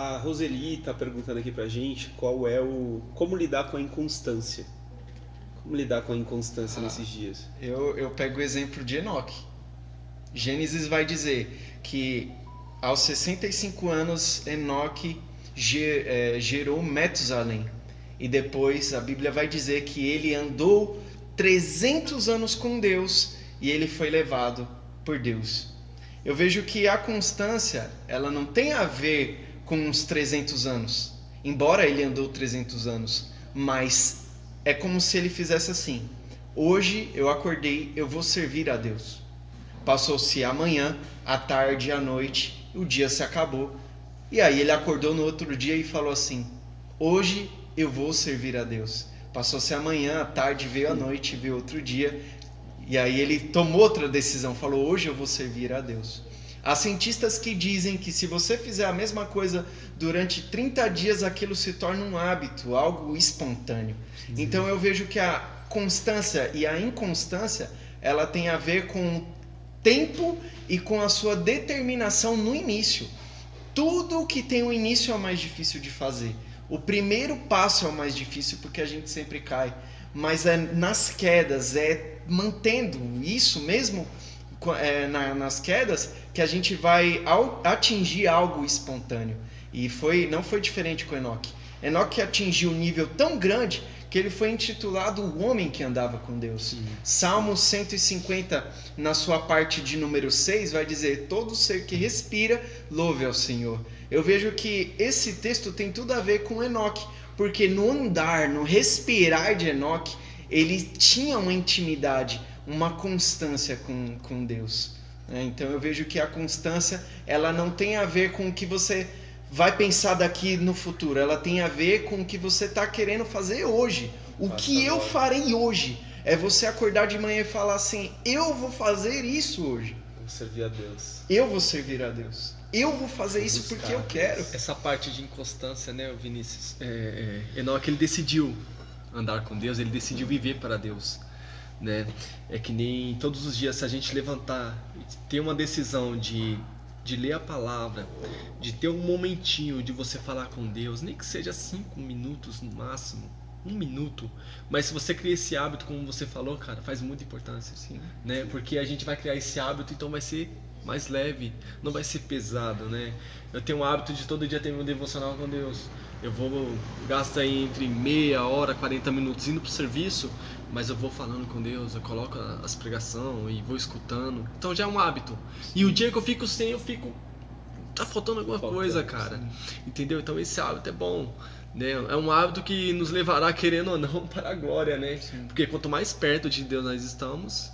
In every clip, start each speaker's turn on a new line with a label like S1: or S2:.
S1: A Roseli está perguntando aqui pra gente como lidar com a inconstância. Como lidar com a inconstância nesses dias?
S2: Eu pego o exemplo de Enoque. Gênesis vai dizer que aos 65 anos Enoque gerou Metusalém. E depois a Bíblia vai dizer que ele andou 300 anos com Deus e ele foi levado por Deus. Eu vejo que a constância, ela não tem a ver com uns 300 anos. Embora ele andou 300 anos, mas é como se ele fizesse assim: hoje eu acordei, eu vou servir a Deus. Passou-se a manhã, a tarde, a noite, o dia se acabou. E aí ele acordou no outro dia e falou assim: hoje eu vou servir a Deus. Passou-se a manhã, a tarde, veio a noite, veio outro dia. E aí ele tomou outra decisão, falou: hoje eu vou servir a Deus. Há cientistas que dizem que se você fizer a mesma coisa durante 30 dias, aquilo se torna um hábito, algo espontâneo. Sim. Então eu vejo que a constância e a inconstância, ela tem a ver com o tempo e com a sua determinação no início. Tudo que tem um início é o mais difícil de fazer. O primeiro passo é o mais difícil porque a gente sempre cai. Mas é nas quedas, é mantendo isso mesmo nas quedas, que a gente vai atingir algo espontâneo. E não foi diferente com Enoque. Enoque atingiu um nível tão grande que ele foi intitulado o homem que andava com Deus. Salmo 150, na sua parte de número 6, vai dizer: todo ser que respira, louve ao Senhor. Eu vejo que esse texto tem tudo a ver com Enoque, porque no andar, no respirar de Enoque, ele tinha uma intimidade, uma constância com Deus. Então eu vejo que a constância, ela não tem a ver com o que você vai pensar daqui no futuro, ela tem a ver com o que você está querendo fazer hoje. O que eu farei hoje é você acordar de manhã e falar assim: eu vou fazer isso hoje.
S1: Vou servir a Deus.
S2: Eu vou servir a Deus. Eu vou fazer isso porque eu quero.
S3: Essa parte de inconstância, né, Vinícius? Enoque, ele decidiu andar com Deus, ele decidiu viver para Deus, né? É que nem todos os dias, se a gente levantar, ter uma decisão de ler a palavra, de ter um momentinho de você falar com Deus, nem que seja 5 minutos no máximo, 1 minuto, mas se você cria esse hábito, como você falou, cara, faz muita importância,
S2: Sim.
S3: né? Porque a gente vai criar esse hábito, então vai ser mais leve, não vai ser pesado, né? Eu tenho o hábito de todo dia ter meu devocional com Deus. Eu gasto aí entre meia hora, 40 minutos indo pro serviço, mas eu vou falando com Deus, eu coloco as pregações e vou escutando. Então já é um hábito. E o dia que eu fico sem, tá faltando alguma coisa, cara. Sim. Entendeu? Então esse hábito é bom, né? É um hábito que nos levará, querendo ou não, para a glória, né? Sim. Porque quanto mais perto de Deus nós estamos...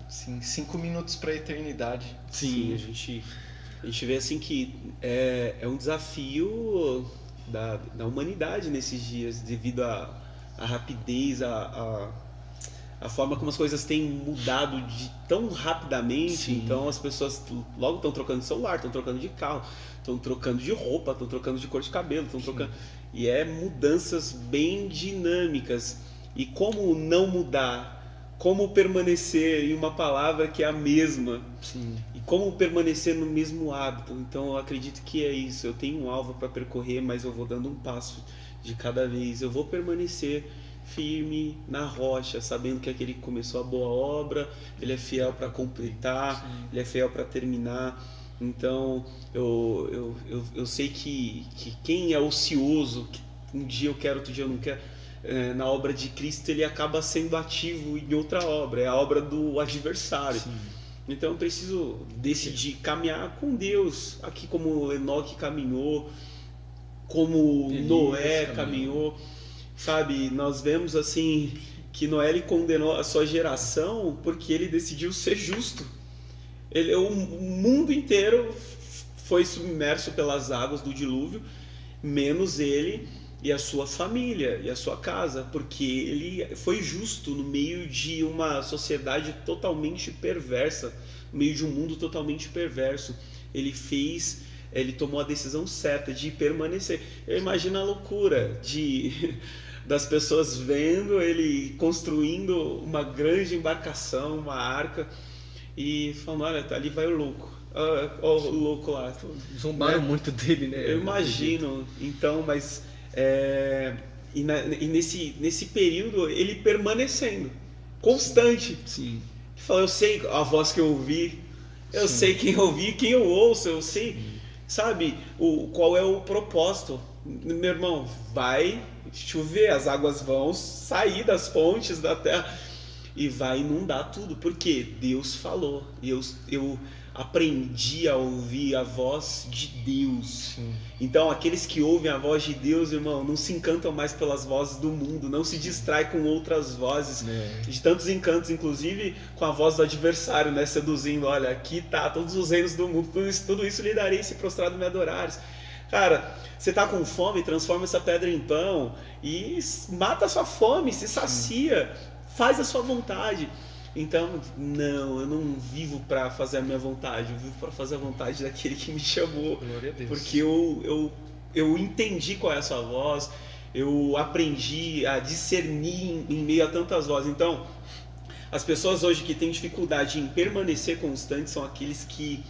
S2: Sim, 5 minutos para a eternidade.
S1: Sim, a gente vê assim que é um desafio da humanidade nesses dias, devido à rapidez, a forma como as coisas têm mudado tão rapidamente. Sim. Então as pessoas logo estão trocando de celular, estão trocando de carro, estão trocando de roupa, estão trocando de cor de cabelo, estão trocando... E mudanças bem dinâmicas. E como não mudar? Como permanecer em uma palavra que é a mesma?
S2: Sim.
S1: E como permanecer no mesmo hábito? Então eu acredito que é isso. Eu tenho um alvo para percorrer, mas eu vou dando um passo de cada vez. Eu vou permanecer firme na rocha, sabendo que aquele que começou a boa obra, ele é fiel para completar. Sim. Ele é fiel para terminar. Então eu sei que quem é ocioso, que um dia eu quero, outro dia eu não quero, na obra de Cristo, ele acaba sendo ativo em outra obra, é a obra do adversário. Sim. Então eu preciso decidir caminhar com Deus, aqui como Enoque caminhou, como Noé caminhou, sabe? Nós vemos assim que Noé, ele condenou a sua geração porque ele decidiu ser justo. O mundo inteiro foi submerso pelas águas do dilúvio, menos ele e a sua família e a sua casa, porque ele foi justo no meio de uma sociedade totalmente perversa, no meio de um mundo totalmente perverso. Ele tomou a decisão certa de permanecer. Eu imagino a loucura das pessoas vendo ele construindo uma grande embarcação, uma arca, e falando: olha, ali vai o louco. Ó, o louco lá.
S3: Zombaram
S1: Né?
S3: muito dele, né?
S1: Eu imagino. Então, mas... E nesse período, ele permanecendo. Constante.
S3: Sim.
S1: Ele falou, eu sei a voz que eu ouvi. Eu
S3: Sim.
S1: sei quem eu ouvi, quem eu ouço. Eu sei, sabe, qual é o propósito. Meu irmão, vai chover. As águas vão sair das fontes da terra. E vai inundar tudo. Porque Deus falou. E eu aprendi a ouvir a voz de Deus.
S2: Sim.
S1: Então aqueles que ouvem a voz de Deus, irmão, não se encantam mais pelas vozes do mundo, não se distrai com outras vozes, de tantos encantos, inclusive com a voz do adversário, né, seduzindo, olha, aqui tá todos os reinos do mundo, tudo isso lhe darei se prostrado me adorares. Cara, você tá com fome, transforma essa pedra em pão e mata a sua fome, se sacia, faz a sua vontade. Então, não, eu não vivo para fazer a minha vontade, eu vivo para fazer a vontade daquele que me chamou.
S2: Glória a Deus.
S1: Porque eu entendi qual é a sua voz, eu aprendi a discernir em meio a tantas vozes. Então, as pessoas hoje que têm dificuldade em permanecer constantes são aqueles que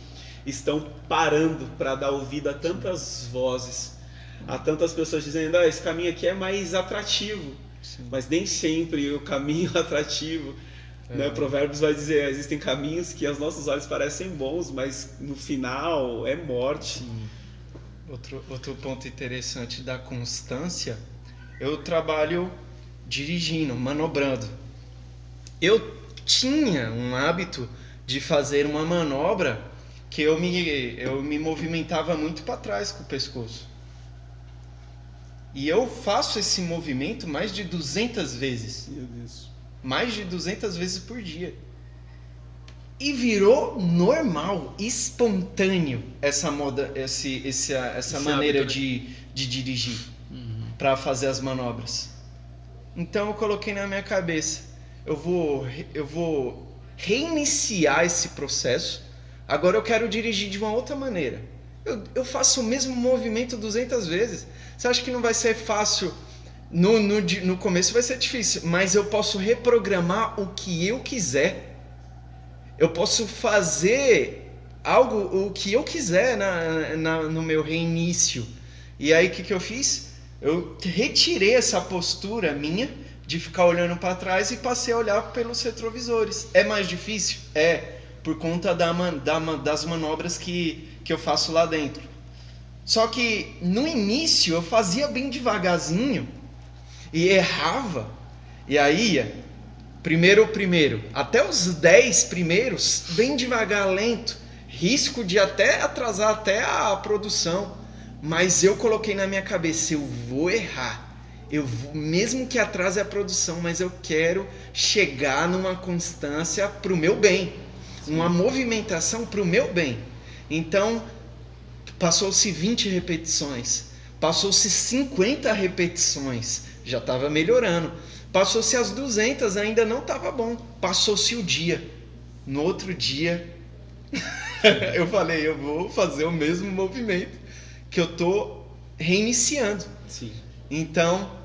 S1: estão parando para dar ouvido a tantas vozes, a tantas pessoas dizendo, esse caminho aqui é mais atrativo.
S2: Sim.
S1: Mas nem sempre o caminho atrativo, né? Provérbios vai dizer, existem caminhos que aos nossos olhos parecem bons, mas no final é morte.
S2: Sim. Outro ponto interessante da constância, eu trabalho dirigindo, manobrando. Eu tinha um hábito de fazer uma manobra que eu me movimentava muito para trás com o pescoço. E eu faço esse movimento mais de 200 vezes.
S1: Meu Deus.
S2: Mais de 200 vezes por dia. E virou normal, espontâneo, essa maneira
S3: hábito, né?
S2: de dirigir para fazer as manobras. Então eu coloquei na minha cabeça, eu vou reiniciar esse processo. Agora eu quero dirigir de uma outra maneira. Eu faço o mesmo movimento 200 vezes. Você acha que não vai ser fácil? No começo vai ser difícil, mas eu posso reprogramar o que eu quiser. Eu posso fazer o que eu quiser no meu reinício. E aí o que eu fiz? Eu retirei essa postura minha de ficar olhando para trás e passei a olhar pelos retrovisores. É mais difícil? É, por conta das manobras que eu faço lá dentro. Só que no início eu fazia bem devagarzinho e errava. E aí ia, primeiro, até os 10 primeiros, bem devagar, lento, risco de até atrasar até a produção. Mas eu coloquei na minha cabeça, eu vou errar. Mesmo que atrase a produção, mas eu quero chegar numa constância para o meu bem. Uma movimentação para o meu bem. Então, passou-se 20 repetições, passou-se 50 repetições, já estava melhorando. Passou-se as 200, ainda não estava bom. Passou-se o dia. No outro dia, eu falei, eu vou fazer o mesmo movimento que eu estou reiniciando.
S1: Sim.
S2: Então,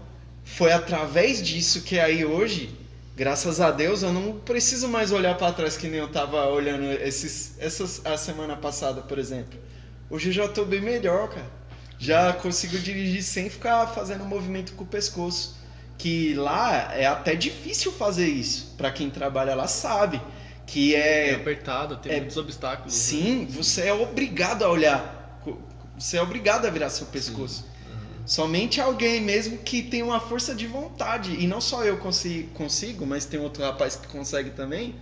S2: foi através disso que aí hoje, graças a Deus, eu não preciso mais olhar para trás que nem eu estava olhando a semana passada, por exemplo. Hoje eu já estou bem melhor, cara. Já consigo dirigir sem ficar fazendo movimento com o pescoço. Que lá é até difícil fazer isso. Para quem trabalha lá sabe que
S3: É apertado, tem muitos obstáculos.
S2: Sim, você é obrigado a olhar. Você é obrigado a virar seu pescoço. Somente alguém mesmo que tem uma força de vontade. E não só eu consigo, mas tem outro rapaz que consegue também.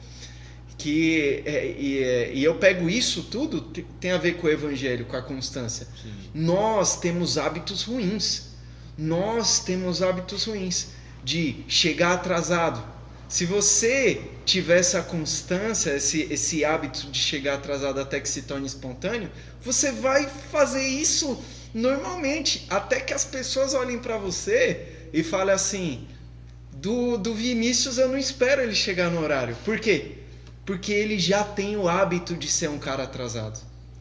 S2: E eu pego isso tudo, tem a ver com o evangelho, com a constância.
S3: Sim.
S2: Nós temos hábitos ruins. De chegar atrasado. Se você tiver essa constância, esse hábito de chegar atrasado até que se torne espontâneo, você vai fazer isso normalmente, até que as pessoas olhem para você e falem assim, do Vinícius eu não espero ele chegar no horário. Por quê? Porque ele já tem o hábito de ser um cara atrasado.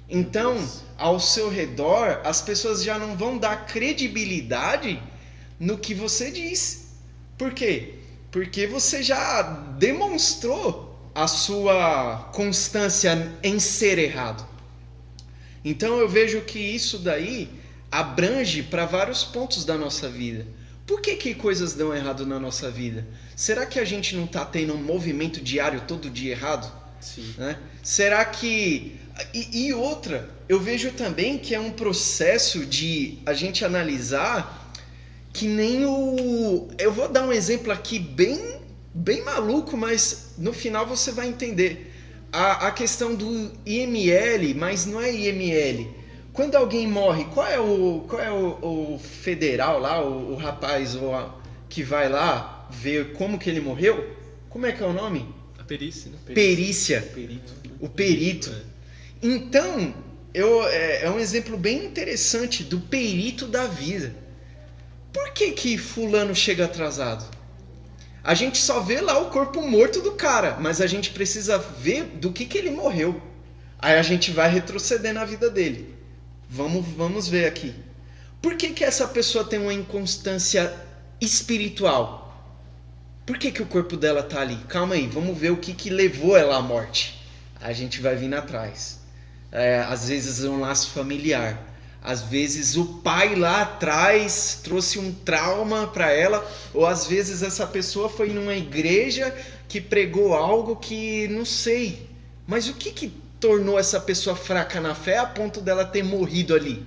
S2: Então, ao seu redor, as pessoas já não vão dar credibilidade no que você diz. Por quê? Porque você já demonstrou a sua constância em ser errado. Então eu vejo que isso daí abrange para vários pontos da nossa vida. Por que coisas dão errado na nossa vida? Será que a gente não está tendo um movimento diário todo dia errado?
S1: Sim.
S2: Né? Será que... E outra, eu vejo também que é um processo de a gente analisar que nem o... Eu vou dar um exemplo aqui bem maluco, mas no final você vai entender. A questão do IML, mas não é IML. Quando alguém morre, qual é o federal lá, o rapaz que vai lá ver como que ele morreu? Como é que é o nome?
S3: A perícia, né?
S2: Perícia.
S1: Perito.
S2: O perito. Então, é um exemplo bem interessante do perito da vida. Por que fulano chega atrasado? A gente só vê lá o corpo morto do cara, mas a gente precisa ver do que ele morreu. Aí a gente vai retroceder na vida dele. Vamos ver aqui. Por que essa pessoa tem uma inconstância espiritual? Por que o corpo dela tá ali? Calma aí, vamos ver o que levou ela à morte. A gente vai vindo atrás. Às vezes é um laço familiar. Às vezes o pai lá atrás trouxe um trauma para ela. Ou às vezes essa pessoa foi numa igreja que pregou algo que não sei. Mas o que tornou essa pessoa fraca na fé a ponto dela ter morrido ali?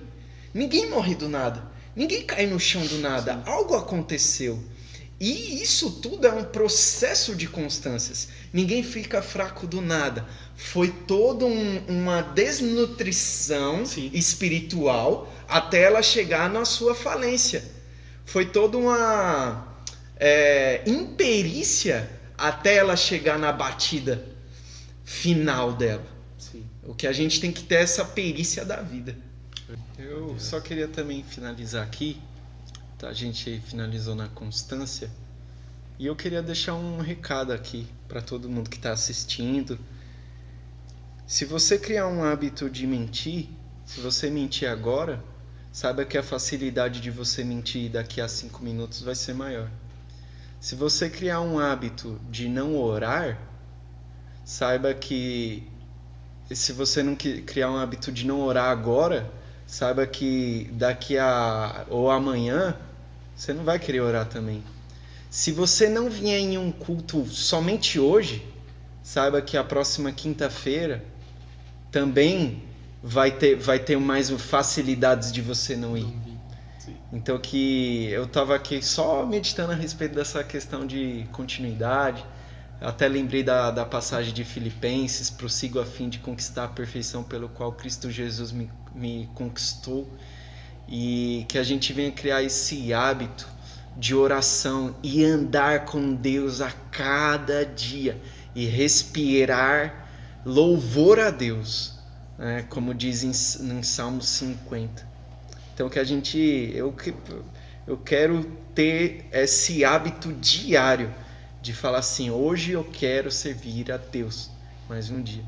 S2: Ninguém morre do nada. Ninguém cai no chão do nada. Sim. Algo aconteceu. E isso tudo é um processo de constâncias. Ninguém fica fraco do nada. Foi toda uma desnutrição Sim. espiritual até ela chegar na sua falência. Foi toda uma imperícia até ela chegar na batida final dela. Sim. O que a gente tem que ter é essa perícia da vida. Eu só queria também finalizar aqui. A gente finalizou na constância e eu queria deixar um recado aqui para todo mundo que está assistindo. Se você criar um hábito de mentir, se você mentir agora, saiba que a facilidade de você mentir daqui a 5 minutos vai ser maior. Se você criar um hábito de não orar, saiba que se você não criar um hábito de não orar agora, saiba que daqui a ou amanhã você não vai querer orar também. Se você não vier em um culto somente hoje, saiba que a próxima quinta-feira também vai ter mais facilidades de você não ir. Então que eu estava aqui só meditando a respeito dessa questão de continuidade. Até lembrei da passagem de Filipenses: prossigo a fim de conquistar a perfeição pelo qual Cristo Jesus me conquistou. E que a gente venha criar esse hábito de oração e andar com Deus a cada dia e respirar louvor a Deus, né? Como diz em Salmo 50. Então que eu quero ter esse hábito diário de falar assim: hoje eu quero servir a Deus mais um dia.